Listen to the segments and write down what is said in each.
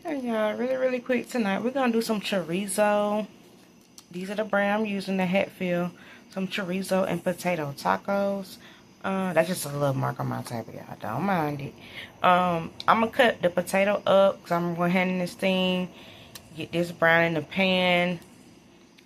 Hey y'all, really quick tonight, we're gonna do some chorizo. These are the brand I'm using, the Hatfield. Some chorizo and potato tacos. That's just a little mark on my table, y'all. Don't mind it. I'm gonna cut the potato up because I'm going to hand this thing. Get this brown in the pan.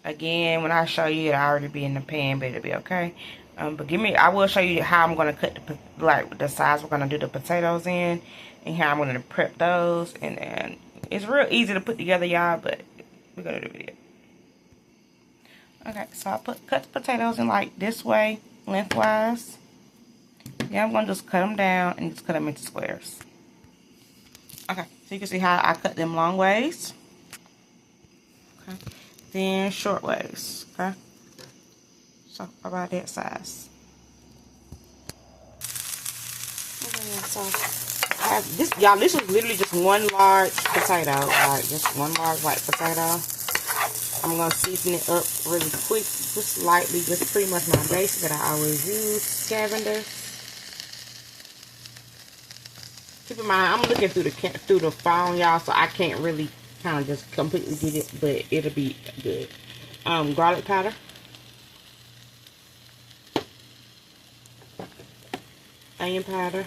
Again, when I show you, it'll already be in the pan, but it'll be okay. But I will show you how I'm gonna cut the size we're gonna do the potatoes in, and how I'm gonna prep those. And then it's real easy to put together, y'all. But we're gonna do the video. Okay, so I cut the potatoes in like this way, lengthwise. Yeah, I'm gonna just cut them down and just cut them into squares. Okay, so you can see how I cut them long ways. Okay, then short ways. Okay, so about that size. Okay, so I have this, y'all. This was literally just one large potato, like just one large white potato. I'm gonna season it up really quick, just lightly, just pretty much my base that I always use, Scavenger. Keep in mind, I'm looking through the phone, y'all, so I can't really kind of just completely get it, but it'll be good. Garlic powder, onion powder,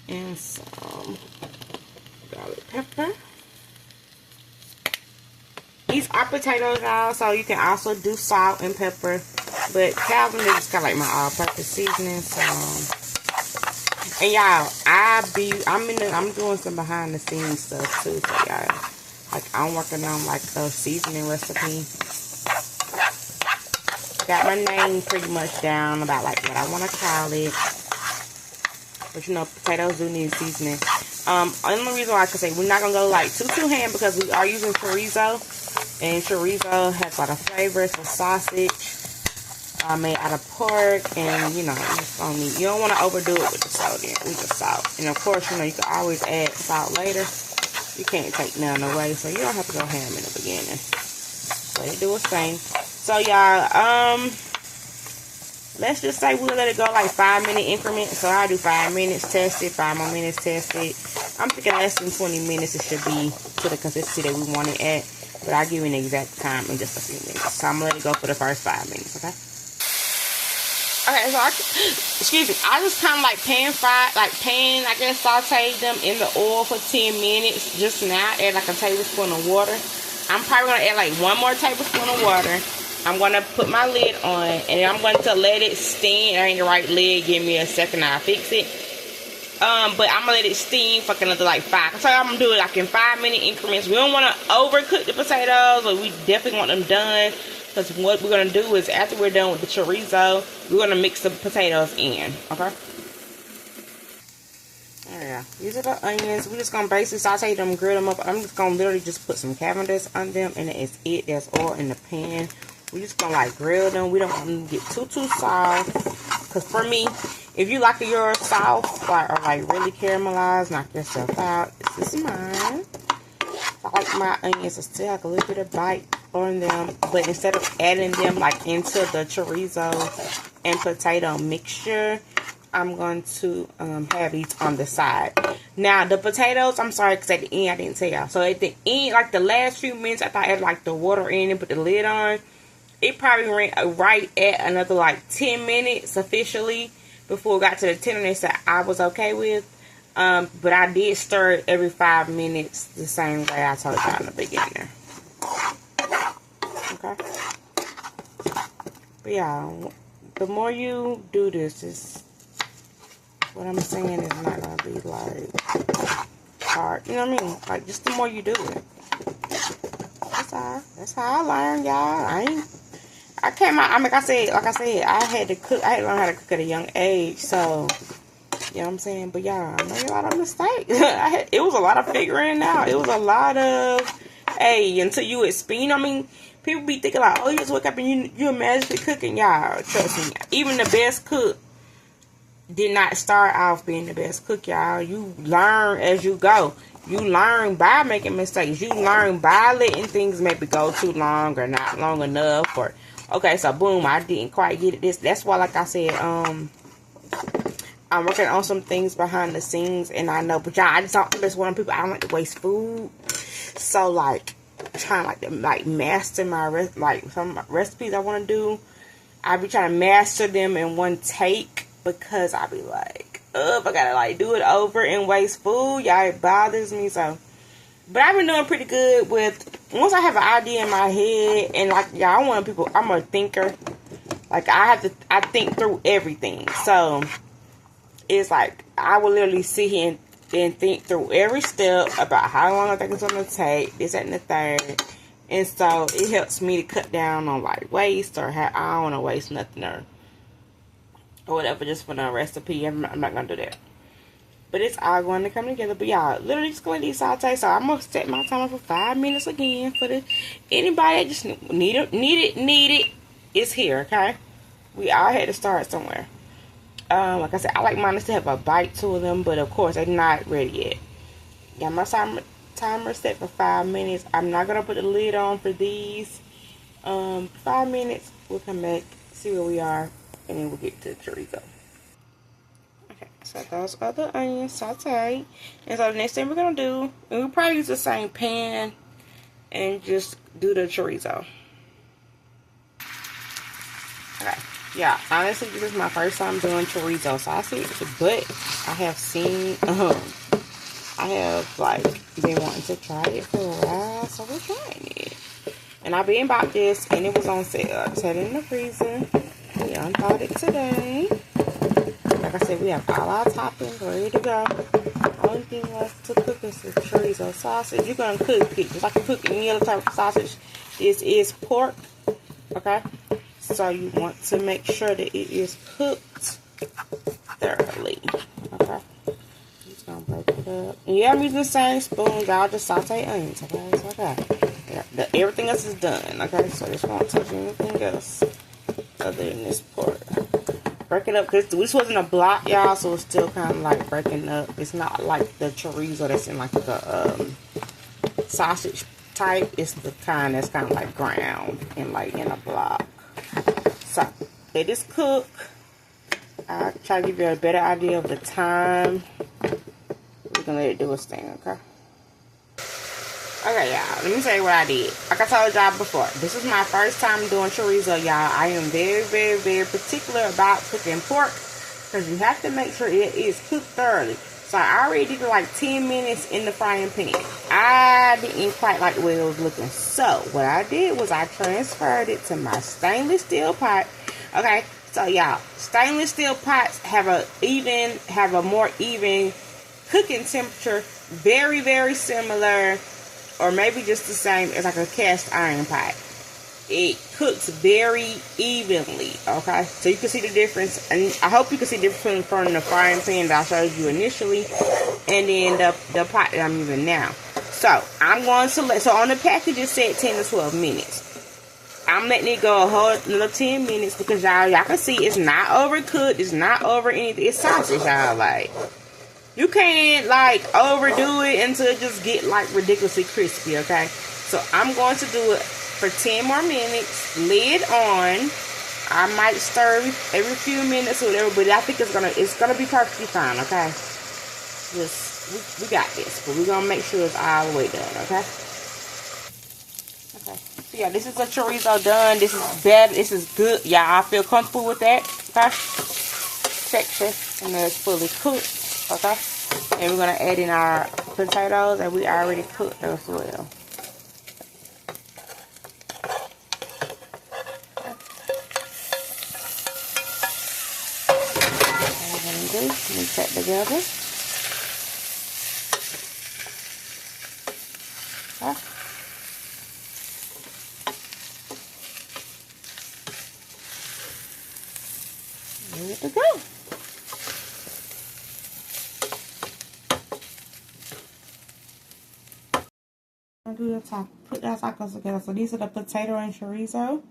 and some garlic pepper. These are potatoes, y'all, so you can also do salt and pepper. But Calvin is kind of like my all-purpose seasoning. So, and y'all, I'm doing some behind-the-scenes stuff too. So y'all, like I'm working on like a seasoning recipe. Got my name pretty much down about like what I want to call it. But you know, potatoes do need seasoning. Only reason why I can say we're not gonna go like too ham because we are using chorizo. And chorizo has a lot of flavors for sausage made out of pork, and you know, you don't want to overdo it with the salt. And of course, you know, you can always add salt later. You can't take none away, so you don't have to go ham in the beginning. Let it do its thing. So y'all, let's just say we'll let it go like 5-minute increments. So I do 5 minutes, test it, 5 more minutes, test it. I'm thinking less than 20 minutes it should be to the consistency that we want it at. But I'll give you an exact time in just a few minutes. So I'm going to let it go for the first 5 minutes, okay? Okay, so I just kind of like I guess sauteed them in the oil for 10 minutes just now. Add like a tablespoon of water. I'm probably going to add like 1 more tablespoon of water. I'm going to put my lid on, and I'm going to let it steam. I ain't the right lid. Give me a second, I'll fix it. But I'm gonna let it steam for another like 5. So I'm gonna do it like in 5-minute increments. We don't want to overcook the potatoes, but we definitely want them done. Because what we're gonna do is after we're done with the chorizo, we're gonna mix the potatoes in. Okay. Alright, these are the onions. We're just gonna basically saute them, grill them up. I'm just gonna literally just put some Cavendish on them, and that's it. There's oil in the pan. We're just gonna like grill them. We don't want them to get too soft. Because for me, if you like your soft or like really caramelized, knock yourself out. This is mine. I like my onions to still have a little bit of bite on them, but instead of adding them like into the chorizo and potato mixture, I'm going to have these on the side. Now the potatoes, I'm sorry, because at the end I didn't tell y'all. So at the end, like the last few minutes after I added like the water in and put the lid on, it probably ran right at another like 10 minutes officially before it got to the tenderness that I was okay with. But I did stir it every 5 minutes the same way I told y'all in the beginning. Okay. But yeah, the more you do this, what I'm saying is not gonna be like hard. You know what I mean? Like just the more you do it. That's how I learned, y'all. I came out, like I said, I had to learn how to cook at a young age, so, you know what I'm saying? But y'all, I made a lot of mistakes. It was a lot of figuring out. It was a lot of, hey, until you experience, I mean, people be thinking like, oh, you just wake up and you're magically cooking. Y'all, trust me, even the best cook did not start off being the best cook, y'all. You learn as you go. You learn by making mistakes. You learn by letting things maybe go too long or not long enough, or okay, so boom, I didn't quite get it. That's why, like I said, I'm working on some things behind the scenes, and I know, but y'all, I just don't. I'm just one of the people. I don't like to waste food, so like trying to master my some recipes I want to do. I be trying to master them in one take because I be like, oh, I gotta like do it over and waste food. Y'all, it bothers me so. But I've been doing pretty good with once I have an idea in my head, and like y'all, I'm a thinker. Like I think through everything, so. It's like I will literally sit here and think through every step about how long I think it's going to take, this, that, and the third. And so it helps me to cut down on like waste or I don't want to waste nothing or whatever just for the recipe. I'm not going to do that. But it's all going to come together. But y'all, literally just going to saute. So I'm going to set my timer for 5 minutes again for anybody that just need it. It's here, okay? We all had to start somewhere. Like I said, I like mine to have a bite to them, but of course, they're not ready yet. Got my timer set for 5 minutes. I'm not going to put the lid on for these. 5 minutes, we'll come back, see where we are, and then we'll get to the chorizo. Okay, so those are the onions sauteed. And so the next thing we're going to do, and we'll probably use the same pan and just do the chorizo. Okay. Yeah, honestly, this is my first time doing chorizo sausage, but I have seen, I have, like, been wanting to try it for a while, so we're trying it. And I been bought this, and it was on sale. I just had it in the freezer. We unthawed it today. Like I said, we have all our toppings ready to go. Only thing left to cook is the chorizo sausage. You're going to cook it just like you cook any other type of sausage. This is pork, okay? So you want to make sure that it is cooked thoroughly. Okay. Just gonna break it up. And yeah, I'm using the same spoon. Y'all just saute onions. Okay. It's okay. Yeah, everything else is done. Okay. So this won't touch anything else other than this pork. Break it up. This wasn't a block, y'all. So it's still kind of like breaking up. It's not like the chorizo that's in like the sausage type. It's the kind that's kind of like ground and like in a block. So, let this cook. I'll try to give you a better idea of the time. We're going to let it do its thing, okay? Okay, y'all. Let me tell you what I did. Like I told y'all before, this is my first time doing chorizo, y'all. I am very, very, very particular about cooking pork because you have to make sure it is cooked thoroughly. So, I already did it like 10 minutes in the frying pan. I didn't quite like the way it was looking. So, what I did was I transferred it to my stainless steel pot. Okay, so y'all, stainless steel pots have a more even cooking temperature. Very, very similar, or maybe just the same as like a cast iron pot. It cooks very evenly, okay? So you can see the difference, and I hope you can see the difference from the frying pan that I showed you initially, and then the pot that I'm using now. So I'm going to so on the package it said 10 to 12 minutes. I'm letting it go a whole another 10 minutes because y'all can see it's not overcooked, it's not over anything. It's sausage, y'all. Like, you can't like overdo it until it just get like ridiculously crispy, okay? So I'm going to do it for 10 more minutes, lid on. I might stir every few minutes or whatever, but I think it's gonna be perfectly fine, okay? Just we got this, but we're gonna make sure it's all the way done, okay? Okay. So yeah, this is a chorizo done. This is better. This is good. Yeah, I feel comfortable with that, okay? Texture, and it's fully cooked, okay? And we're gonna add in our potatoes that we already cooked as well. Mix that together. Okay. Ready to go. I'll do the top. Put that tacos together. So these are the potato and chorizo.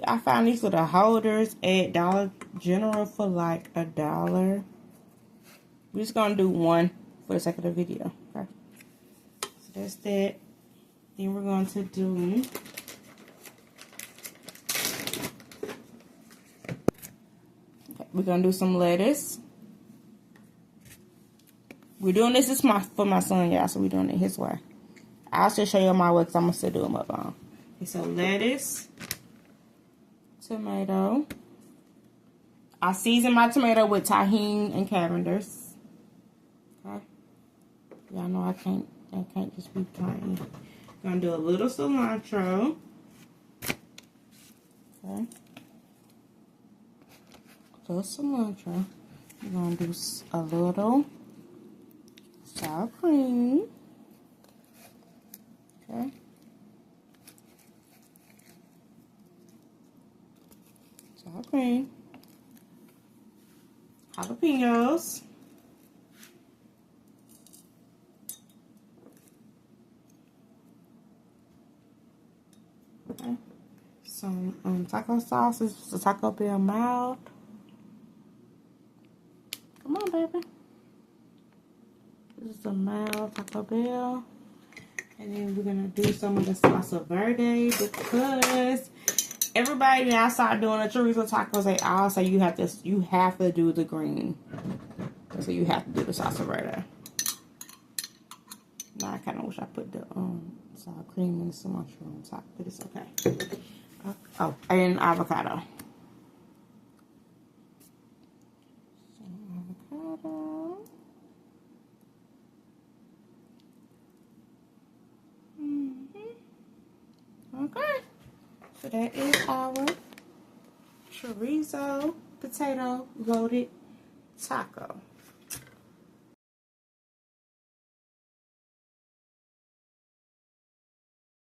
I found these little holders at Dollar General for like $1. We're just gonna do one for the sake of the video. Okay. So that's that. Then we're going to do Okay, we're gonna do some lettuce. We're doing this for my son, y'all, so we're doing it his way. I'll still show you my way because I'm gonna still do them up on. Okay, so lettuce, tomato. I season my tomato with tahini and Cavender's. Okay. Y'all know I can't just be plain. Gonna do a little cilantro. Okay. Little cilantro. We're gonna do a little sour cream. Okay. Sour cream. Jalapenos. Okay. Some taco sauce. This is the Taco Bell mild. Come on, baby. This is the mild Taco Bell. And then we're gonna do some of the salsa verde because everybody outside doing the chorizo tacos, they all say you have to do the green. So you have to do the salsa verde. Now I kind of wish I put the sour cream and the cilantro on top, but it's okay. Oh, and avocado. Some avocado. Okay, so that is our chorizo potato loaded taco.